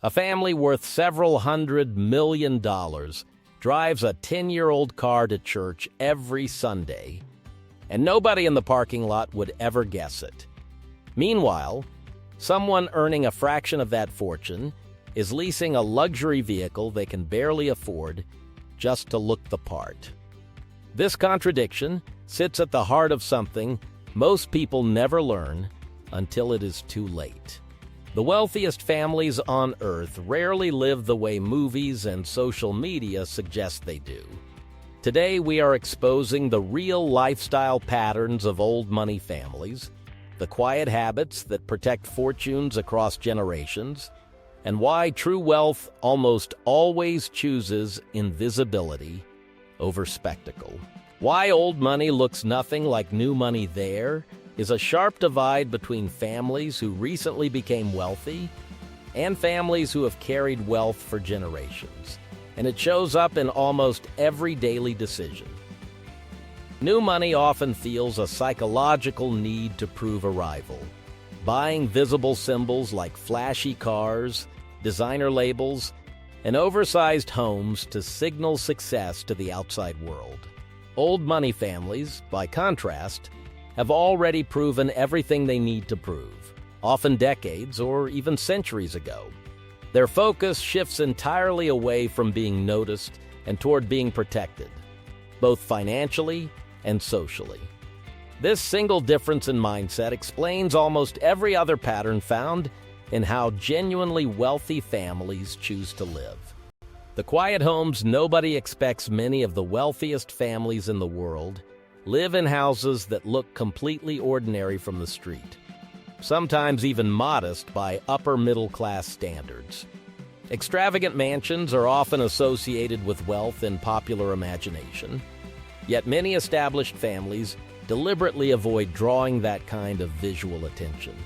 A family worth several $100 million drives a 10-year-old car to church every Sunday, and nobody in the parking lot would ever guess it. Meanwhile, someone earning a fraction of that fortune is leasing a luxury vehicle they can barely afford just to look the part. This contradiction sits at the heart of something most people never learn until it is too late. The wealthiest families on Earth rarely live the way movies and social media suggest they do. Today, we are exposing the real lifestyle patterns of old money families, the quiet habits that protect fortunes across generations, and why true wealth almost always chooses invisibility over spectacle. Why old money looks nothing like new money there is a sharp divide between families who recently became wealthy and families who have carried wealth for generations, and it shows up in almost every daily decision. New money often feels a psychological need to prove arrival, buying visible symbols like flashy cars, designer labels, and oversized homes to signal success to the outside world. Old money families, by contrast, have already proven everything they need to prove, often decades or even centuries ago. Their focus shifts entirely away from being noticed and toward being protected, both financially and socially. This single difference in mindset explains almost every other pattern found in how genuinely wealthy families choose to live. The quiet homes nobody expects. Many of the wealthiest families in the world live in houses that look completely ordinary from the street, sometimes even modest by upper-middle-class standards. Extravagant mansions are often associated with wealth in popular imagination, yet many established families deliberately avoid drawing that kind of visual attention.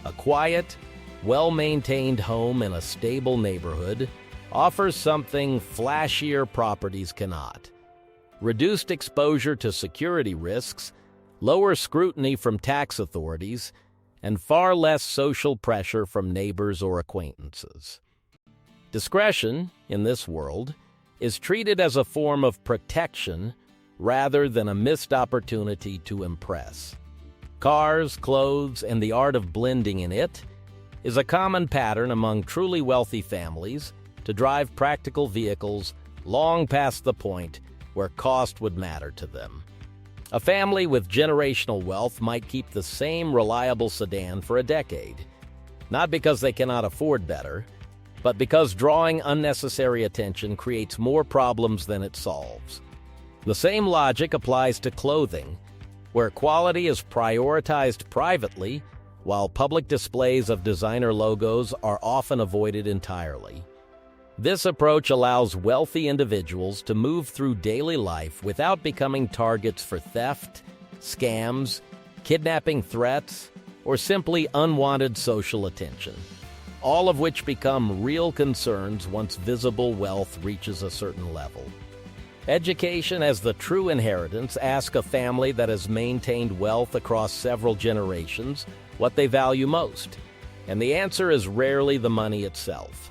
A quiet, well-maintained home in a stable neighborhood offers something flashier properties cannot: reduced exposure to security risks, lower scrutiny from tax authorities, and far less social pressure from neighbors or acquaintances. Discretion, in this world, is treated as a form of protection rather than a missed opportunity to impress. Cars, clothes, and the art of blending in it is a common pattern among truly wealthy families to drive practical vehicles long past the point where cost would matter to them. A family with generational wealth might keep the same reliable sedan for a decade, not because they cannot afford better, but because drawing unnecessary attention creates more problems than it solves. The same logic applies to clothing, where quality is prioritized privately, while public displays of designer logos are often avoided entirely. This approach allows wealthy individuals to move through daily life without becoming targets for theft, scams, kidnapping threats, or simply unwanted social attention, all of which become real concerns once visible wealth reaches a certain level. Education as the true inheritance asks a family that has maintained wealth across several generations what they value most, and the answer is rarely the money itself.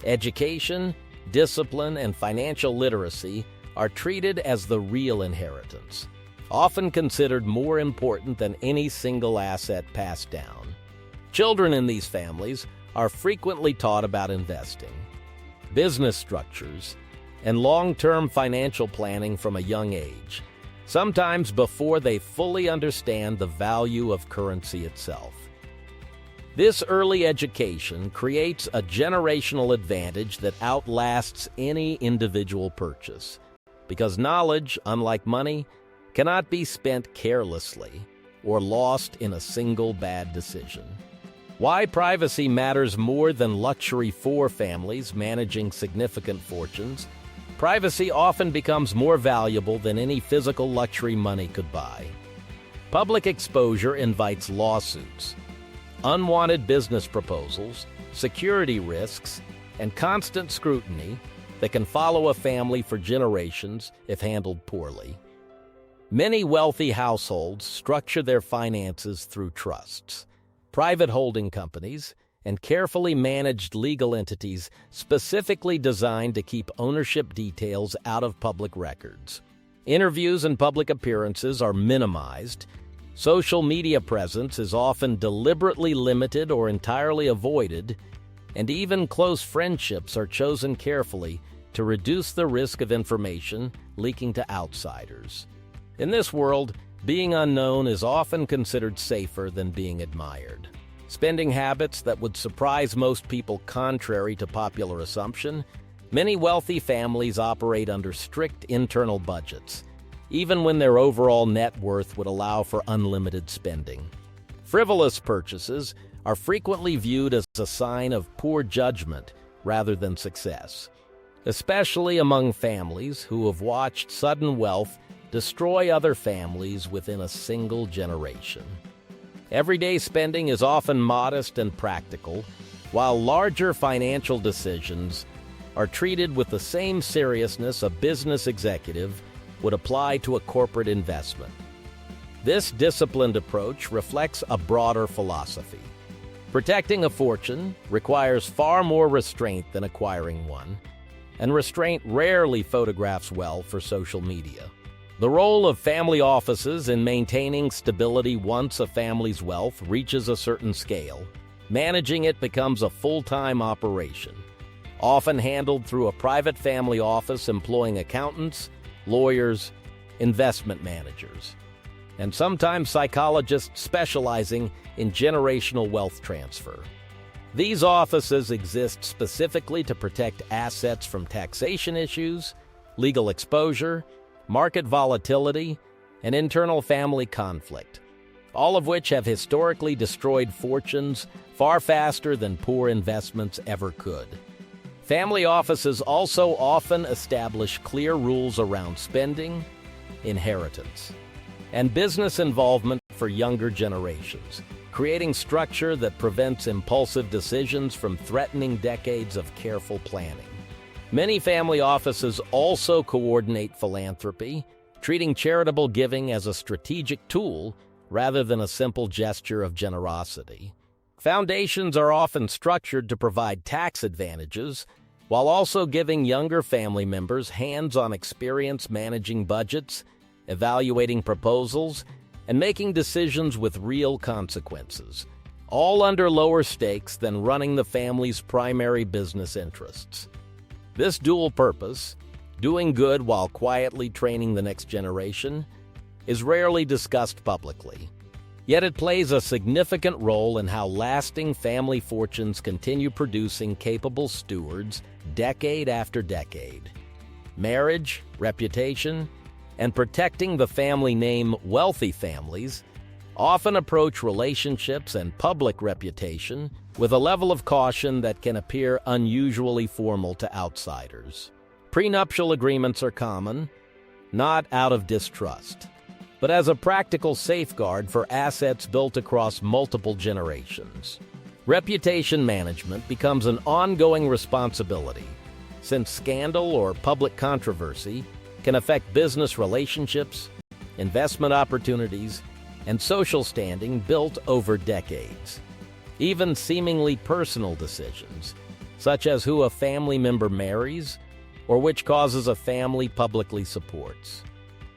Education, discipline, and financial literacy are treated as the real inheritance, often considered more important than any single asset passed down. Children in these families are frequently taught about investing, business structures, and long-term financial planning from a young age, sometimes before they fully understand the value of currency itself. This early education creates a generational advantage that outlasts any individual purchase, because knowledge, unlike money, cannot be spent carelessly or lost in a single bad decision. Why privacy matters more than luxury for families managing significant fortunes. Privacy often becomes more valuable than any physical luxury money could buy. Public exposure invites lawsuits, unwanted business proposals, security risks, and constant scrutiny that can follow a family for generations if handled poorly. Many wealthy households structure their finances through trusts, private holding companies, and carefully managed legal entities specifically designed to keep ownership details out of public records. Interviews and public appearances are minimized. Social media presence is often deliberately limited or entirely avoided, and even close friendships are chosen carefully to reduce the risk of information leaking to outsiders. In this world, being unknown is often considered safer than being admired. Spending habits that would surprise most people contrary to popular assumption, many wealthy families operate under strict internal budgets, even when their overall net worth would allow for unlimited spending. Frivolous purchases are frequently viewed as a sign of poor judgment rather than success, especially among families who have watched sudden wealth destroy other families within a single generation. Everyday spending is often modest and practical, while larger financial decisions are treated with the same seriousness a business executive would apply to a corporate investment. This disciplined approach reflects a broader philosophy. Protecting a fortune requires far more restraint than acquiring one, and restraint rarely photographs well for social media. The role of family offices in maintaining stability once a family's wealth reaches a certain scale, managing it becomes a full-time operation, often handled through a private family office employing accountants, lawyers, investment managers, and sometimes psychologists specializing in generational wealth transfer. These offices exist specifically to protect assets from taxation issues, legal exposure, market volatility, and internal family conflict, all of which have historically destroyed fortunes far faster than poor investments ever could. Family offices also often establish clear rules around spending, inheritance, and business involvement for younger generations, creating structure that prevents impulsive decisions from threatening decades of careful planning. Many family offices also coordinate philanthropy, treating charitable giving as a strategic tool rather than a simple gesture of generosity. Foundations are often structured to provide tax advantages, while also giving younger family members hands-on experience managing budgets, evaluating proposals, and making decisions with real consequences, all under lower stakes than running the family's primary business interests. This dual purpose, doing good while quietly training the next generation, is rarely discussed publicly. Yet it plays a significant role in how lasting family fortunes continue producing capable stewards decade after decade. Marriage, reputation, and protecting the family name. Wealthy families often approach relationships and public reputation with a level of caution that can appear unusually formal to outsiders. Prenuptial agreements are common, not out of distrust, but as a practical safeguard for assets built across multiple generations. Reputation management becomes an ongoing responsibility, since scandal or public controversy can affect business relationships, investment opportunities, and social standing built over decades. Even seemingly personal decisions, such as who a family member marries or which causes a family publicly supports,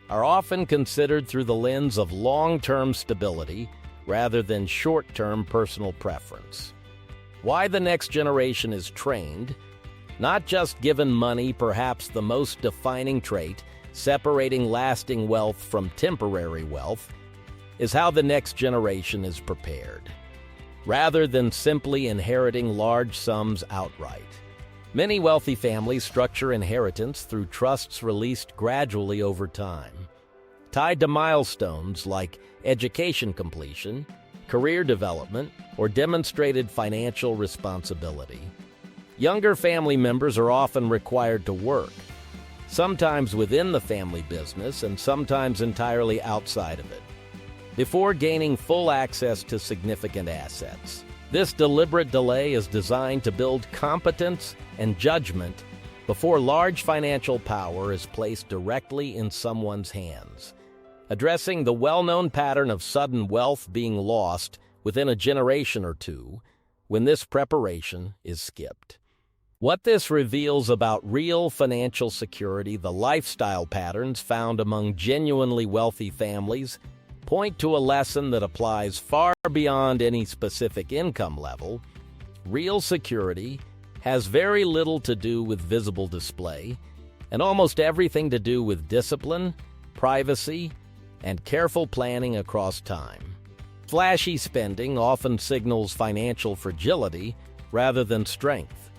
are often considered through the lens of long-term stability rather than short-term personal preference. Why the next generation is trained, not just given money, perhaps the most defining trait separating lasting wealth from temporary wealth, is how the next generation is prepared, rather than simply inheriting large sums outright. Many wealthy families structure inheritance through trusts released gradually over time, tied to milestones like education completion, career development, or demonstrated financial responsibility. Younger family members are often required to work, sometimes within the family business and sometimes entirely outside of it, before gaining full access to significant assets. This deliberate delay is designed to build competence and judgment before large financial power is placed directly in someone's hands. Addressing the well-known pattern of sudden wealth being lost within a generation or two, when this preparation is skipped. What this reveals about real financial security, the lifestyle patterns found among genuinely wealthy families, point to a lesson that applies far beyond any specific income level. Real security has very little to do with visible display, and almost everything to do with discipline, privacy, and careful planning across time. Flashy spending often signals financial fragility rather than strength,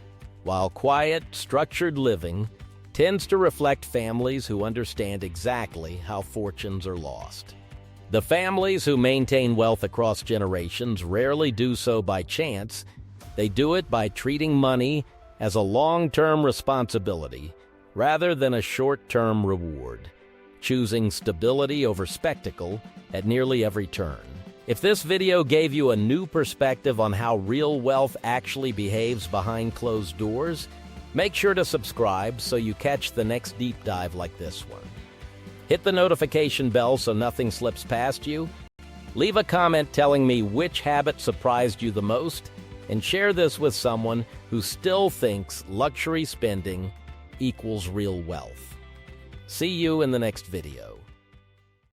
while quiet, structured living tends to reflect families who understand exactly how fortunes are lost. The families who maintain wealth across generations rarely do so by chance. They do it by treating money as a long-term responsibility rather than a short-term reward, choosing stability over spectacle at nearly every turn. If this video gave you a new perspective on how real wealth actually behaves behind closed doors, make sure to subscribe so you catch the next deep dive like this one. Hit the notification bell so nothing slips past you. Leave a comment telling me which habit surprised you the most, and share this with someone who still thinks luxury spending equals real wealth. See you in the next video.